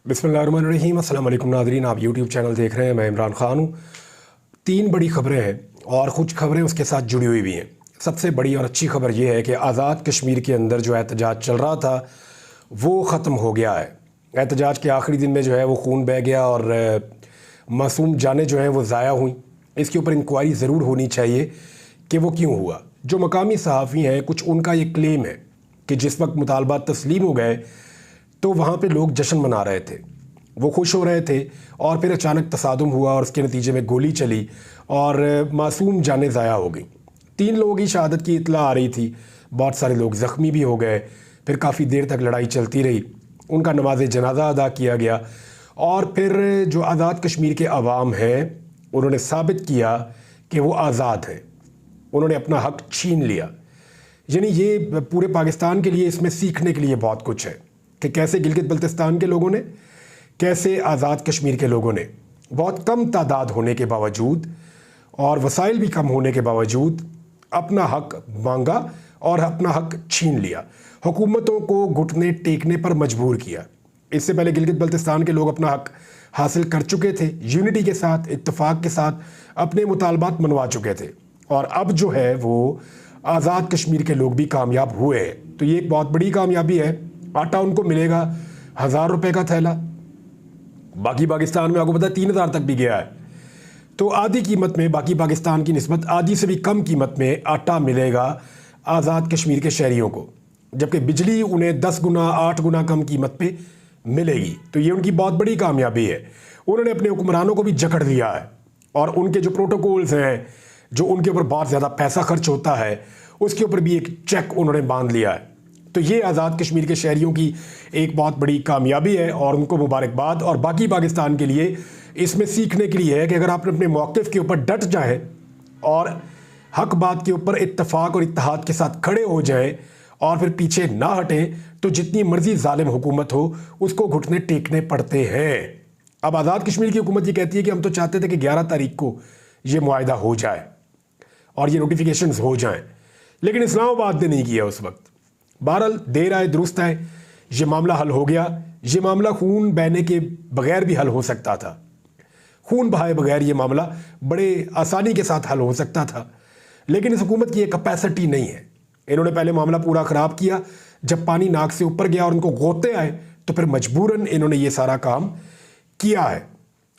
बिस्मिल्लाहिर्रहमानिर्रहीम। अस्सलाम वालेकुम नाज़रीन, आप यूट्यूब चैनल देख रहे हैं। मैं इमरान खान हूँ। 3 बड़ी खबरें हैं और कुछ खबरें उसके साथ जुड़ी हुई भी हैं। सबसे बड़ी और अच्छी खबर यह है कि आज़ाद कश्मीर के अंदर जो एहतजाज चल रहा था वो ख़त्म हो गया है। एहतजाज के आखिरी दिन में जो है वो खून बह गया और मासूम जानें जो हैं वो ज़ाया हुई। इसके ऊपर इंक्वायरी ज़रूर होनी चाहिए कि वो क्यों हुआ। जो मकामी सहाफ़ी हैं, कुछ उनका ये क्लेम है कि जिस वक्त मुतालबात तस्लीम हो गए तो वहाँ पे लोग जश्न मना रहे थे, वो खुश हो रहे थे और फिर अचानक तसादुम हुआ और उसके नतीजे में गोली चली और मासूम जानें ज़ाया हो गई। 3 लोगों की शहादत की इत्तला आ रही थी, बहुत सारे लोग ज़ख्मी भी हो गए। फिर काफ़ी देर तक लड़ाई चलती रही, उनका नमाज जनाजा अदा किया गया और फिर जो आज़ाद कश्मीर के अवाम हैं उन्होंने साबित किया कि वो आज़ाद हैं। उन्होंने अपना हक छीन लिया। यानी ये पूरे पाकिस्तान के लिए इसमें सीखने के लिए बहुत कुछ है कि कैसे गिलगित बल्तिस्तान के लोगों ने, कैसे आज़ाद कश्मीर के लोगों ने बहुत कम तादाद होने के बावजूद और वसाइल भी कम होने के बावजूद अपना हक मांगा और अपना हक छीन लिया, हुकूमतों को घुटने टेकने पर मजबूर किया। इससे पहले गिलगित बल्तिस्तान के लोग अपना हक हासिल कर चुके थे, यूनिटी के साथ, इत्तेफाक के साथ अपने मुतालबात मनवा चुके थे और अब जो है वो आज़ाद कश्मीर के लोग भी कामयाब हुए हैं। तो ये एक बहुत बड़ी कामयाबी है। आटा उनको मिलेगा 1000 रुपये का थैला, बाकी पाकिस्तान में आपको पता है 3000 तक भी गया है। तो आधी कीमत में, बाकी पाकिस्तान की निस्बत आधी से भी कम कीमत में आटा मिलेगा आज़ाद कश्मीर के शहरियों को, जबकि बिजली उन्हें 10 गुना 8 गुना कम कीमत पे मिलेगी। तो ये उनकी बहुत बड़ी कामयाबी है। उन्होंने अपने हुक्मरानों को भी जकड़ दिया है और उनके जो प्रोटोकॉल्स हैं, जो उनके ऊपर बहुत ज़्यादा पैसा खर्च होता है, उसके ऊपर भी एक चेक उन्होंने बांध लिया है। तो ये आज़ाद कश्मीर के शहरियों की एक बहुत बड़ी कामयाबी है और उनको मुबारकबाद। और बाकी पाकिस्तान के लिए इसमें सीखने के लिए है कि अगर आप अपने मौक़िफ़ के ऊपर डट जाए और हक बात के ऊपर इत्तेफाक और इत्तेहाद के साथ खड़े हो जाए और फिर पीछे ना हटें, तो जितनी मर्जी जालिम हुकूमत हो उसको घुटने टेकने पड़ते हैं। अब आज़ाद कश्मीर की हुकूमत ये कहती है कि हम तो चाहते थे कि 11 तारीख को ये मुआहिदा हो जाए और ये नोटिफिकेशंस हो जाएं, लेकिन इस्लामाबाद ने नहीं किया उस वक्त। बहरहाल देर आए दुरुस्त आए, ये मामला हल हो गया। ये मामला खून बहने के बगैर भी हल हो सकता था, खून बहाए बगैर ये मामला बड़े आसानी के साथ हल हो सकता था, लेकिन इस हुकूमत की ये कैपेसिटी नहीं है। इन्होंने पहले मामला पूरा ख़राब किया, जब पानी नाक से ऊपर गया और उनको गोते आए तो फिर मजबूरन इन्होंने ये सारा काम किया है।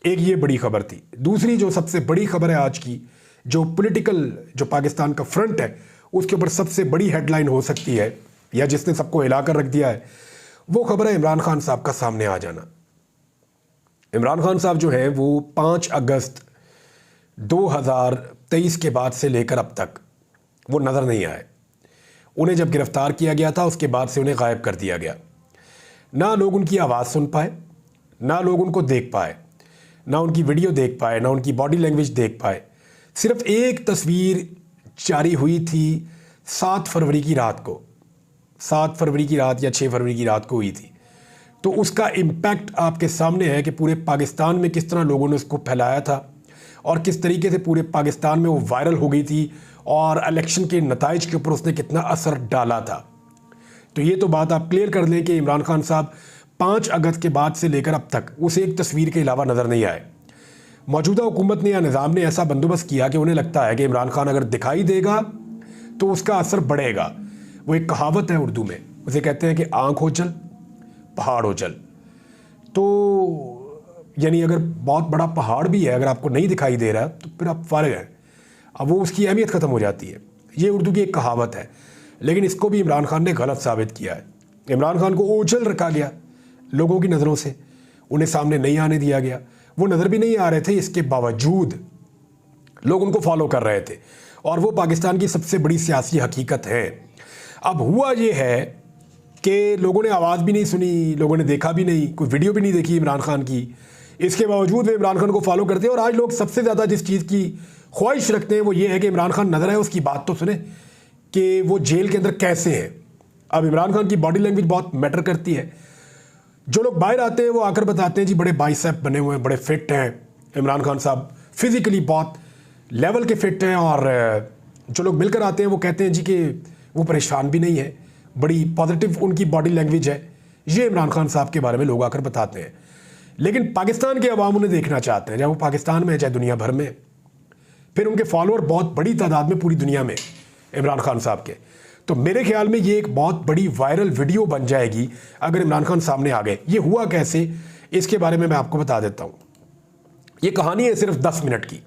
एक ये बड़ी खबर थी। दूसरी जो सबसे बड़ी खबर है आज की, जो पॉलिटिकल, जो पाकिस्तान का फ्रंट है उसके ऊपर सबसे बड़ी हेडलाइन हो सकती है या जिसने सबको हिला कर रख दिया है, वो खबर है इमरान खान साहब का सामने आ जाना। इमरान खान साहब जो हैं वो 5 अगस्त 2023 के बाद से लेकर अब तक वो नज़र नहीं आए। उन्हें जब गिरफ्तार किया गया था उसके बाद से उन्हें गायब कर दिया गया। ना लोग उनकी आवाज़ सुन पाए, ना लोग उनको देख पाए, ना उनकी वीडियो देख पाए, ना उनकी बॉडी लैंग्वेज देख पाए। सिर्फ एक तस्वीर जारी हुई थी 7 फरवरी की रात को, 7 फरवरी की रात या 6 फरवरी की रात को हुई थी। तो उसका इम्पैक्ट आपके सामने है कि पूरे पाकिस्तान में किस तरह लोगों ने उसको फैलाया था और किस तरीके से पूरे पाकिस्तान में वो वायरल हो गई थी और इलेक्शन के नताइज के ऊपर उसने कितना असर डाला था। तो ये तो बात आप क्लियर कर लें कि इमरान खान साहब 5 अगस्त के बाद से लेकर अब तक उस एक तस्वीर के अलावा नज़र नहीं आए। मौजूदा हुकूमत ने या निज़ाम ने ऐसा बंदोबस्त किया कि उन्हें लगता है कि इमरान खान अगर दिखाई देगा तो उसका असर बढ़ेगा। वो एक कहावत है उर्दू में, उसे कहते हैं कि आँख हो चल पहाड़ हो चल। तो यानी अगर बहुत बड़ा पहाड़ भी है, अगर आपको नहीं दिखाई दे रहा तो फिर आप फारिग हैं, अब वो उसकी अहमियत ख़त्म हो जाती है। ये उर्दू की एक कहावत है, लेकिन इसको भी इमरान खान ने गलत साबित किया है। इमरान खान को ओझल रखा गया लोगों की नज़रों से, उन्हें सामने नहीं आने दिया गया। वो नज़र भी नहीं आ रहे थे, इसके बावजूद लोग उनको फॉलो कर रहे थे और वो पाकिस्तान की सबसे बड़ी सियासी हकीकत है। अब हुआ ये है कि लोगों ने आवाज़ भी नहीं सुनी, लोगों ने देखा भी नहीं, कोई वीडियो भी नहीं देखी इमरान खान की, इसके बावजूद वे इमरान खान को फॉलो करते हैं। और आज लोग सबसे ज़्यादा जिस चीज़ की ख्वाहिश रखते हैं वो ये है कि इमरान खान नज़र आए, उसकी बात तो सुने कि वो जेल के अंदर कैसे हैं। अब इमरान खान की बॉडी लैंग्वेज बहुत मैटर करती है। जो लोग बाहर आते हैं वो आकर बताते हैं जी बड़े बाइसेप बने हुए हैं, बड़े फिट हैं इमरान खान साहब, फिज़िकली बहुत लेवल के फिट हैं। और जो लोग मिलकर आते हैं वो कहते हैं जी कि वो परेशान भी नहीं है, बड़ी पॉजिटिव उनकी बॉडी लैंग्वेज है। ये इमरान खान साहब के बारे में लोग आकर बताते हैं। लेकिन पाकिस्तान के अवाम उन्हें देखना चाहते हैं, चाहे वो पाकिस्तान में चाहे दुनिया भर में। फिर उनके फॉलोअर बहुत बड़ी तादाद में पूरी दुनिया में इमरान खान साहब के। तो मेरे ख्याल में ये एक बहुत बड़ी वायरल वीडियो बन जाएगी अगर इमरान खान सामने आ गए। ये हुआ कैसे, इसके बारे में मैं आपको बता देता हूँ। ये कहानी है सिर्फ 10 मिनट की।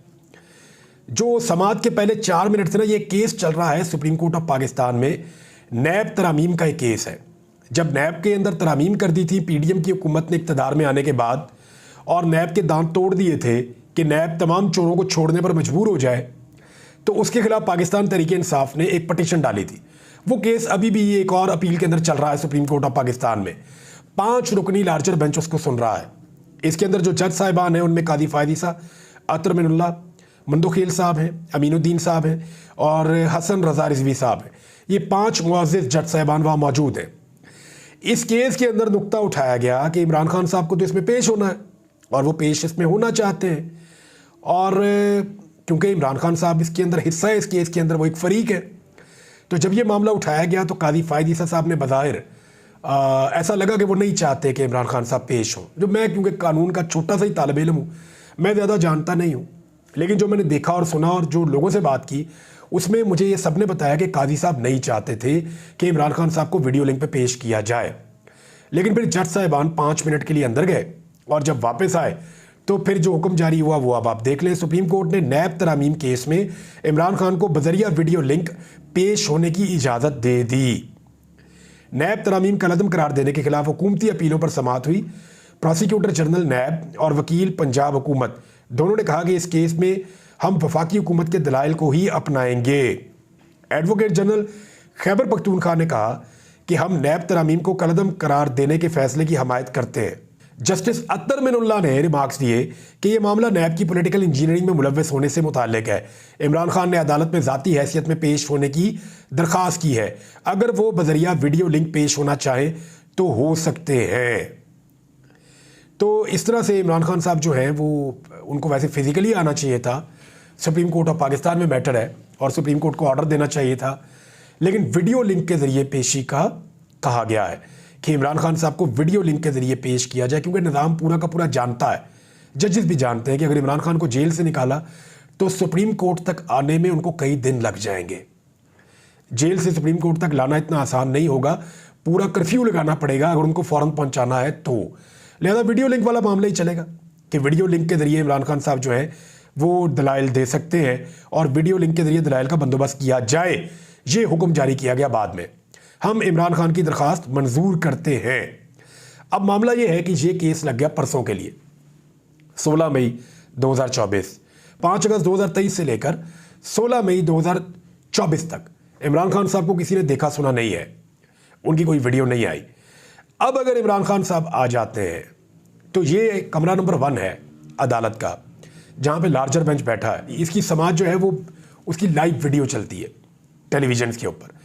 जो समाअत के पहले 4 मिनट से ना ये केस चल रहा है सुप्रीम कोर्ट ऑफ पाकिस्तान में, नैब तरामीम का एक केस है। जब नैब के अंदर तरामीम कर दी थी पीडीएम की हुकूमत ने इक़्तिदार में आने के बाद, और नैब के दांत तोड़ दिए थे कि नैब तमाम चोरों को छोड़ने पर मजबूर हो जाए, तो उसके खिलाफ पाकिस्तान तहरीक इंसाफ ने एक पटिशन डाली थी। वो केस अभी भी एक और अपील के अंदर चल रहा है सुप्रीम कोर्ट ऑफ पाकिस्तान में। 5 रुकनी लार्जर बेंच उसको सुन रहा है। इसके अंदर जो जज साहिबान हैं उनमें कादी फायदीसा, अतर मिनुल्ला, मंदोखेल साहब हैं, अमीनुद्दीन साहब हैं और हसन रजा रिजवी साहब हैं। ये 5 मुअज़्ज़िज़ जज साहिबान वहाँ मौजूद हैं। इस केस के अंदर नुक्ता उठाया गया कि इमरान खान साहब को तो इसमें पेश होना है और वो पेश इसमें होना चाहते हैं, और क्योंकि इमरान खान साहब इसके अंदर हिस्सा है, इस केस के अंदर वो एक फ़रीक है। तो जब ये मामला उठाया गया तो कादी फायदीसा साहब ने बज़ाहिर ऐसा लगा कि वो नहीं चाहते कि इमरान खान साहब पेश हों। जो मैं क्योंकि कानून का छोटा सा ही तालिब इल्म हूँ, मैं ज़्यादा जानता नहीं हूँ, लेकिन जो मैंने देखा और सुना और जो लोगों से बात की उसमें मुझे ये सब ने बताया कि कादी साहब नहीं चाहते थे कि इमरान खान साहब को वीडियो लिंक पे पेश किया जाए। लेकिन फिर जज साहिबान 5 मिनट के लिए अंदर गए और जब वापस आए तो फिर जो हुक्म जारी हुआ वो अब आप देख लें। सुप्रीम कोर्ट ने नैब तरामीम केस में इमरान खान को बजरिया वीडियो लिंक पेश होने की इजाज़त दे दी। नैब तरामीम का लदम करार देने के खिलाफ हुकूमती अपीलों पर समाअत हुई। प्रोसिक्यूटर जनरल नैब और वकील पंजाब हुकूमत दोनों ने कहा कि इस केस में हम वफाकी हुकूमत के दलाइल को ही अपनाएंगे। एडवोकेट जनरल खैबर पख्तूनख्वा ने कहा कि हम नैब तरामीम को कलदम करार देने के फैसले की हमायत करते हैं। जस्टिस अतर मिनुल्ला ने रिमार्क्स दिए कि यह मामला नैब की पॉलिटिकल इंजीनियरिंग में मुलव्वस होने से मुताल्लिक है। इमरान खान ने अदालत में ज़ाती हैसियत में पेश होने की दरख्वास्त की है। अगर वो बजरिया वीडियो लिंक पेश होना चाहें तो हो सकते हैं। तो इस तरह से इमरान खान साहब जो हैं वो, उनको वैसे फिजिकली आना चाहिए था। सुप्रीम कोर्ट ऑफ पाकिस्तान में मैटर है और सुप्रीम कोर्ट को ऑर्डर देना चाहिए था, लेकिन वीडियो लिंक के ज़रिए पेशी का कहा गया है कि इमरान खान साहब को वीडियो लिंक के ज़रिए पेश किया जाए, क्योंकि निज़ाम पूरा का पूरा जानता है, जजेस भी जानते हैं कि अगर इमरान खान को जेल से निकाला तो सुप्रीम कोर्ट तक आने में उनको कई दिन लग जाएंगे। जेल से सुप्रीम कोर्ट तक लाना इतना आसान नहीं होगा, पूरा कर्फ्यू लगाना पड़ेगा अगर उनको फ़ौरन पहुँचाना है तो। लिहाजा वीडियो लिंक वाला मामला ही चलेगा कि वीडियो लिंक के ज़रिए इमरान खान साहब जो है वो दलाइल दे सकते हैं और वीडियो लिंक के ज़रिए दलाइल का बंदोबस्त किया जाए। ये हुक्म जारी किया गया बाद में। हम इमरान खान की दरख्वास्त मंजूर करते हैं। अब मामला ये है कि ये केस लग गया परसों के लिए, 16 मई 2024। 5 अगस्त 2023 से लेकर 16 मई 2024 तक इमरान खान साहब को किसी ने देखा सुना नहीं है, उनकी कोई वीडियो नहीं आई। अब अगर इमरान खान साहब आ जाते हैं तो ये कमरा नंबर 1 है अदालत का, जहाँ पे लार्जर बेंच बैठा है। इसकी समाज जो है वो, उसकी लाइव वीडियो चलती है टेलीविजन के ऊपर।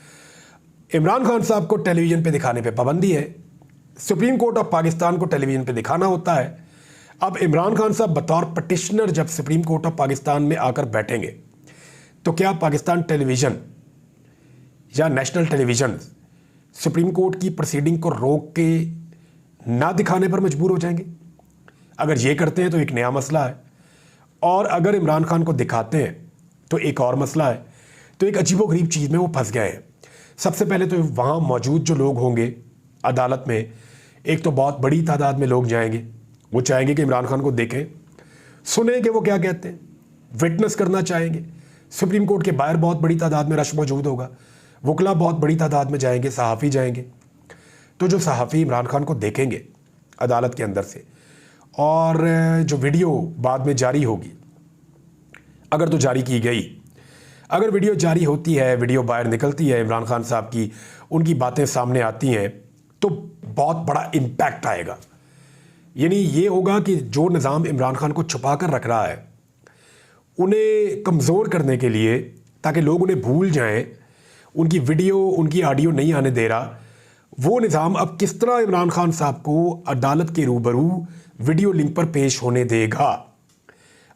इमरान खान साहब को टेलीविज़न पे दिखाने पे पाबंदी है। सुप्रीम कोर्ट ऑफ पाकिस्तान को टेलीविज़न पे दिखाना होता है। अब इमरान खान साहब बतौर पटिशनर जब सुप्रीम कोर्ट ऑफ पाकिस्तान में आकर बैठेंगे तो क्या पाकिस्तान टेलीविज़न या नेशनल टेलीविज़न सुप्रीम कोर्ट की प्रोसीडिंग को रोक के ना दिखाने पर मजबूर हो जाएंगे? अगर ये करते हैं तो एक नया मसला है, और अगर इमरान खान को दिखाते हैं तो एक और मसला है। तो एक अजीबोगरीब चीज़ में वो फंस गए हैं। सबसे पहले तो वहाँ मौजूद जो लोग होंगे अदालत में, एक तो बहुत बड़ी तादाद में लोग जाएंगे, वो चाहेंगे कि इमरान खान को देखें, सुने कि वो क्या कहते हैं, विटनेस करना चाहेंगे। सुप्रीम कोर्ट के बाहर बहुत बड़ी तादाद में रश मौजूद होगा, वकला बहुत बड़ी तादाद में जाएंगे, सहाफ़ी जाएंगे। तो जो सहाफ़ी इमरान खान को देखेंगे अदालत के अंदर से, और जो वीडियो बाद में जारी होगी, अगर तो जारी की गई, अगर वीडियो जारी होती है, वीडियो बाहर निकलती है इमरान खान साहब की, उनकी बातें सामने आती हैं, तो बहुत बड़ा इम्पैक्ट आएगा। यानी ये होगा कि जो निज़ाम इमरान खान को छुपा कर रख रहा है, उन्हें कमज़ोर करने के लिए, ताकि लोग उन्हें भूल जाएं, उनकी वीडियो, उनकी ऑडियो नहीं आने दे रहा, वो निज़ाम अब किस तरह इमरान खान साहब को अदालत के रूबरू वीडियो लिंक पर पेश होने देगा।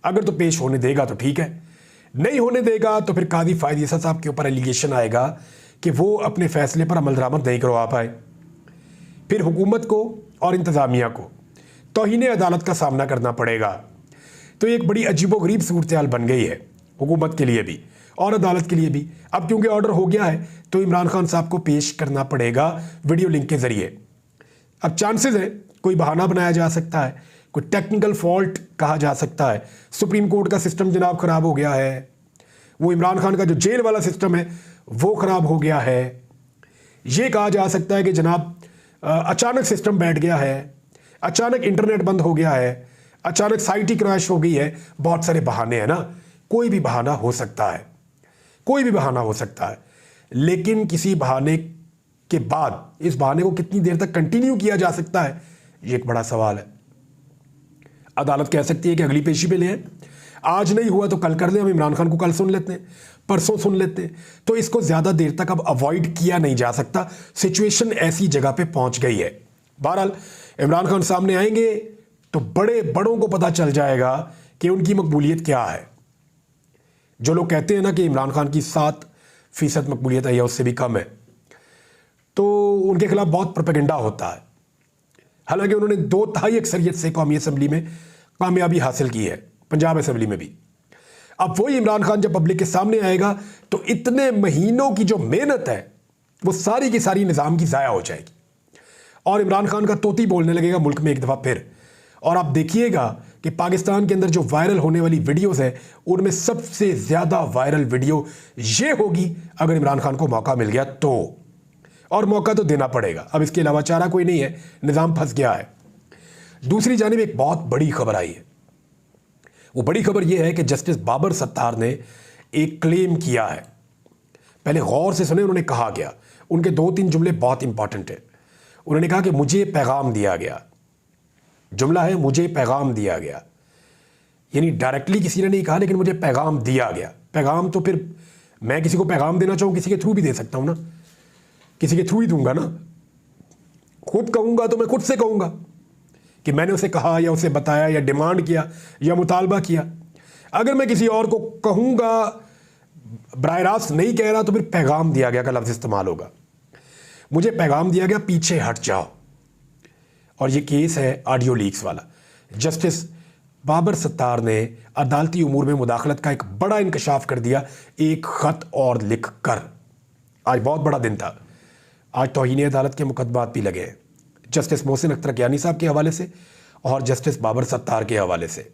अगर तो पेश होने देगा तो ठीक है, नहीं होने देगा तो फिर कादी फायदीसा साहब के ऊपर एलिगेशन आएगा कि वो अपने फैसले पर अमल दरामद नहीं करवा पाए। फिर हुकूमत को और इंतज़ामिया को तौहीन अदालत का सामना करना पड़ेगा। तो एक बड़ी अजीबोगरीब सूरत हाल बन गई है हुकूमत के लिए भी और अदालत के लिए भी। अब क्योंकि ऑर्डर हो गया है तो इमरान खान साहब को पेश करना पड़ेगा वीडियो लिंक के जरिए। अब चांसेस है कोई बहाना बनाया जा सकता है, कोई टेक्निकल फॉल्ट कहा जा सकता है, सुप्रीम कोर्ट का सिस्टम जनाब खराब हो गया है, वो इमरान खान का जो जेल वाला सिस्टम है वो खराब हो गया है, ये कहा जा सकता है कि जनाब अचानक सिस्टम बैठ गया है, अचानक इंटरनेट बंद हो गया है, अचानक साइट ही क्रैश हो गई है। बहुत सारे बहाने हैं ना, कोई भी बहाना हो सकता है, कोई भी बहाना हो सकता है। लेकिन किसी बहाने के बाद इस बहाने को कितनी देर तक कंटिन्यू किया जा सकता है, ये एक बड़ा सवाल है। अदालत कह सकती है कि अगली पेशी पे ले आए, आज नहीं हुआ तो कल कर लें, हम इमरान खान को कल सुन लेते हैं, परसों सुन लेते हैं। तो इसको ज्यादा देर तक अब अवॉइड किया नहीं जा सकता, सिचुएशन ऐसी जगह पे पहुंच गई है। बहरहाल इमरान खान सामने आएंगे तो बड़ों को पता चल जाएगा कि उनकी मकबूलियत क्या है। जो लोग कहते हैं ना कि इमरान खान की 7% मकबूलियत है या उससे भी कम है, तो उनके खिलाफ बहुत प्रोपेगेंडा होता है। हालांकि उन्होंने 2/3 अक्सरियत से कौमी असम्बली में कामयाबी हासिल की है, पंजाब असम्बली में भी। अब वही इमरान खान जब पब्लिक के सामने आएगा तो इतने महीनों की जो मेहनत है वो सारी की सारी निज़ाम की ज़ाया हो जाएगी और इमरान खान का तोती बोलने लगेगा मुल्क में एक दफ़ा फिर। और आप देखिएगा कि पाकिस्तान के अंदर जो वायरल होने वाली वीडियोस है उनमें सबसे ज़्यादा वायरल वीडियो ये होगी अगर इमरान खान को मौका मिल गया तो, और मौका तो देना पड़ेगा, अब इसके अलावा चारा कोई नहीं है, निज़ाम फंस गया है। दूसरी जानिब एक बहुत बड़ी खबर आई है, वो बड़ी खबर यह है कि जस्टिस बाबर सत्तार ने एक क्लेम किया है। पहले गौर से सुने उन्होंने कहा गया, उनके 2-3 जुमले बहुत इंपॉर्टेंट है। उन्होंने कहा कि मुझे पैगाम दिया गया, जुमला है मुझे पैगाम दिया गया, यानी डायरेक्टली किसी ने नहीं कहा लेकिन मुझे पैगाम दिया गया। पैगाम तो फिर मैं किसी को पैगाम देना चाहूँ किसी के थ्रू भी दे सकता हूँ ना, किसी के थ्रू ही दूंगा ना। खुद कहूँगा तो मैं खुद से कहूँगा कि मैंने उसे कहा या उसे बताया या डिमांड किया या मुतालबा किया। अगर मैं किसी और को कहूँगा, बराह रास्त नहीं कह रहा, तो फिर पैगाम दिया गया का लफ्ज़ इस्तेमाल होगा। मुझे पैगाम दिया गया पीछे हट जाओ। और ये केस है ऑडियो लीक्स वाला। जस्टिस बाबर सत्तार ने अदालती उमूर में मुदाखलत का एक बड़ा इंकशाफ कर दिया, एक ख़त और लिख कर। आज बहुत बड़ा दिन था, आज तौहीन अदालत के मुकदमात भी लगे हैं, जस्टिस मोहसिन अख्तर कियानी साहब के हवाले से और जस्टिस बाबर सत्तार के हवाले से।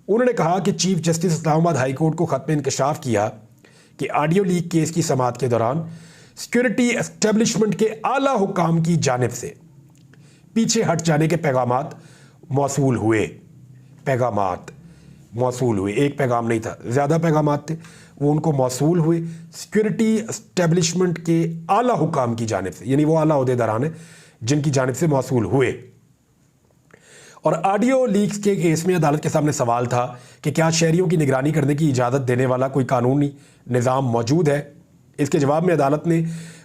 उन्होंने कहा कि chief justice Islamabad high court को ख़त में इंकशाफ किया कि ऑडियो लीक केस की समाअत के दौरान सिक्योरिटी एस्टेब्लिशमेंट के आला हुकाम की जानिब से पीछे हट जाने के पैगामात मौसूल हुए। पैगामात मौसूल हुए, एक पैगाम नहीं था, ज़्यादा पैगामात थे, वो उनको मौसूल हुए सिक्योरिटी एस्टेब्लिशमेंट के आला हुकाम की जानिब से, यानी वो आला ओहदेदारान हैं जिनकी जानिब से मौसूल हुए। और ऑडियो लीक्स के केस में अदालत के सामने सवाल था कि क्या शहरियों की निगरानी करने की इजाज़त देने वाला कोई कानूनी निज़ाम मौजूद है। इसके जवाब में अदालत ने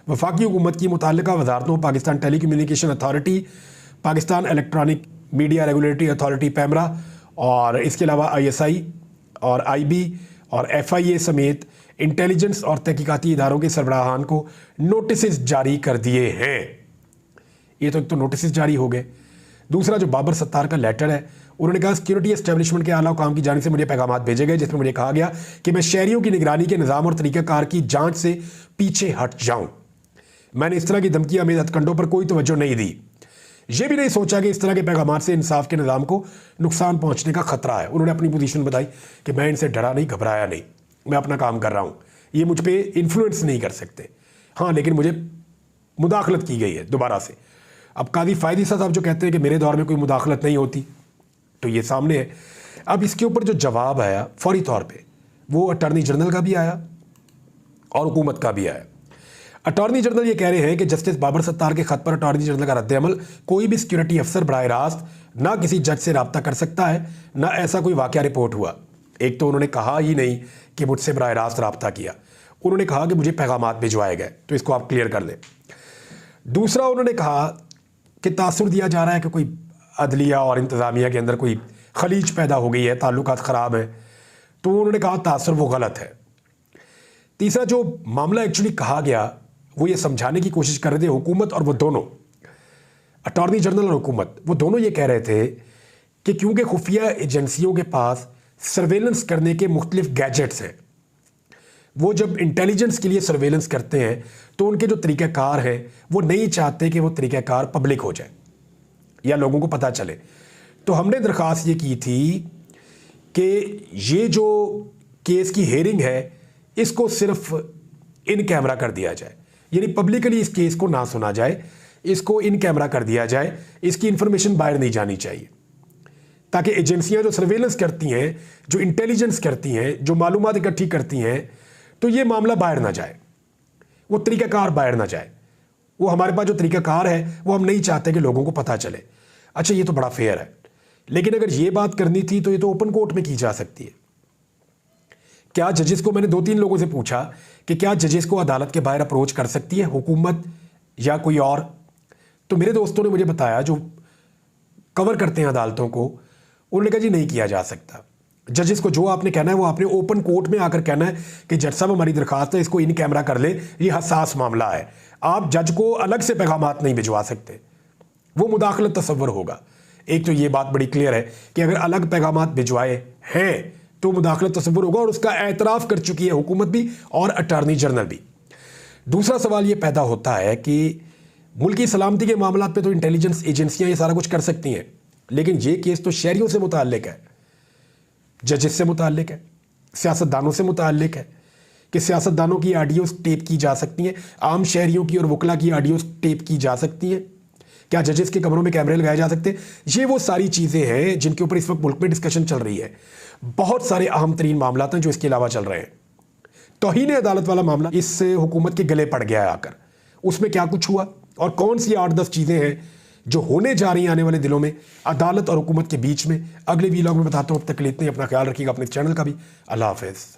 वफाकी हुकूमत की मुतल्लिका वजारतों, Pakistan telecommunication authority, Pakistan electronic media regulatory authority PEMRA और इसके अलावा ISI और IB और FIA समेत इंटेलिजेंस और तहकीकाती इदारों के सरबराहान को नोटिस जारी कर दिए हैं। ये तो एक तो नोटिस जारी हो गए। दूसरा जो बाबर सत्तार का लेटर है, उन्होंने कहा सिक्योरिटी एस्टेब्लिशमेंट के आला हुकाम की जानिब से मुझे पैगामात भेजे गए जिसमें मुझे कहा गया कि मैं शहरियों की निगरानी के निज़ाम और तरीक़ाकार की जांच से पीछे हट जाऊं। मैंने इस तरह की धमकियां मेरे हथकंडों पर कोई तवज्जो नहीं दी। यह भी नहीं सोचा कि इस तरह के पैगामात से इंसाफ के निज़ाम को नुकसान पहुंचने का खतरा है। उन्होंने अपनी पोजीशन बताई कि मैं इनसे डरा नहीं, घबराया नहीं, मैं अपना काम कर रहा हूँ, ये मुझ पर इन्फ्लुएंस नहीं कर सकते। हाँ, लेकिन मुझे मुदाखलत की गई है दोबारा से। अब कादी फ़ायदी साहब जो कहते हैं कि मेरे दौर में कोई मुदाखलत नहीं होती, तो ये सामने है। अब इसके ऊपर जो जवाब आया फौरी तौर पे, वो अटॉर्नी जनरल का भी आया और हुकूमत का भी आया। अटॉर्नी जनरल ये कह रहे हैं कि जस्टिस बाबर सत्तार के खत पर अटॉर्नी जनरल का रद्द-ए-अमल कोई भी सिक्योरिटी अफसर बराह रास्त ना किसी जज से रब्ता कर सकता है, ना ऐसा कोई वाक़या रिपोर्ट हुआ। एक तो उन्होंने कहा ही नहीं कि मुझसे बराह रास्त रब्ता किया, उन्होंने कहा कि मुझे पैगामात भिजवाए गए, तो इसको आप क्लियर कर लें। दूसरा, उन्होंने कहा कि तासुर दिया जा रहा है कि कोई अदलिया और इंतज़ामिया के अंदर कोई खलीज पैदा हो गई है, ताल्लुकात ख़राब है, तो उन्होंने कहा तासुर वो गलत है। तीसरा, जो मामला एक्चुअली कहा गया वो ये समझाने की कोशिश कर रहे थे हुकूमत और वो दोनों, अटॉर्नी जनरल और हुकूमत वो दोनों ये कह रहे थे कि क्योंकि खुफिया एजेंसियों के पास सर्वेलेंस करने के मुख्तलिफ गैजेट्स हैं, वो जब इंटेलिजेंस के लिए सर्वेलेंस करते हैं तो उनके जो तरीक़ाकार हैं वो नहीं चाहते कि वो तरीक़ाकार पब्लिक हो जाए या लोगों को पता चले। तो हमने दरख्वास्त ये की थी कि ये जो केस की हेयरिंग है इसको सिर्फ इन कैमरा कर दिया जाए, यानी पब्लिकली इस केस को ना सुना जाए, इसको इन कैमरा कर दिया जाए, इसकी इंफॉर्मेशन बाहर नहीं जानी चाहिए, ताकि एजेंसियां जो सर्वेलेंस करती हैं, जो इंटेलिजेंस करती हैं, जो मालूमात इकट्ठी करती हैं, तो ये मामला बाहर ना जाए, वो तरीक़ाकार बाहर ना जाए। वो हमारे पास जो तरीक़ाकार है वो हम नहीं चाहते कि लोगों को पता चले। अच्छा, ये तो बड़ा फेयर है, लेकिन अगर ये बात करनी थी तो ये तो ओपन कोर्ट में की जा सकती है। क्या जजेस को, मैंने 2-3 लोगों से पूछा कि क्या जजेस को अदालत के बाहर अप्रोच कर सकती है हुकूमत या कोई और, तो मेरे दोस्तों ने मुझे बताया जो कवर करते हैं अदालतों को, उन्होंने कहा जी नहीं किया जा सकता। जजेस को जो आपने कहना है वो आपने ओपन कोर्ट में आकर कहना है कि जज साहब हमारी दरखास्त है, इसको इन कैमरा कर ले, ये हसास मामला है। आप जज को अलग से पैगामात नहीं भिजवा सकते, वो मुदाखलत तस्वर होगा। एक तो ये बात बड़ी क्लियर है कि अगर अलग पैगामात भिजवाए हैं तो मुदाखलत तस्वर होगा, और उसका एतराफ़ कर चुकी है हुकूमत भी और अटॉर्नी जनरल भी। दूसरा सवाल ये पैदा होता है कि मुल्की सलामती के मामला पे तो इंटेलिजेंस एजेंसियां ये सारा कुछ कर सकती हैं, लेकिन ये केस तो शहरियों से मुताल्लिक है, जजेस से मुताल्लिक है, सियासतदानों से मुताल्लिक है कि सियासतदानों की ऑडियोस टेप की जा सकती हैं, आम शहरियों की और वकला की ऑडियोस टेप की जा सकती हैं। क्या जजेस के कमरों में कैमरे लगाए जा सकते हैं? ये वो सारी चीज़ें हैं जिनके ऊपर इस वक्त मुल्क में डिस्कशन चल रही है। बहुत सारे अहम तरीन मामला हैं जो इसके अलावा चल रहे हैं। तौहीन अदालत वाला मामला इस हुकूमत के गले पड़ गया है आकर, उसमें क्या कुछ हुआ और कौन सी 8-10 चीज़ें हैं जो होने जा रही हैं आने वाले दिनों में अदालत और हुकूमत के बीच में, अगले वीलॉग में बताता हूँ। अब तक के लिए इतना ही, अपना ख्याल रखिएगा, अपने चैनल का भी। अल्लाह हाफ़िज़।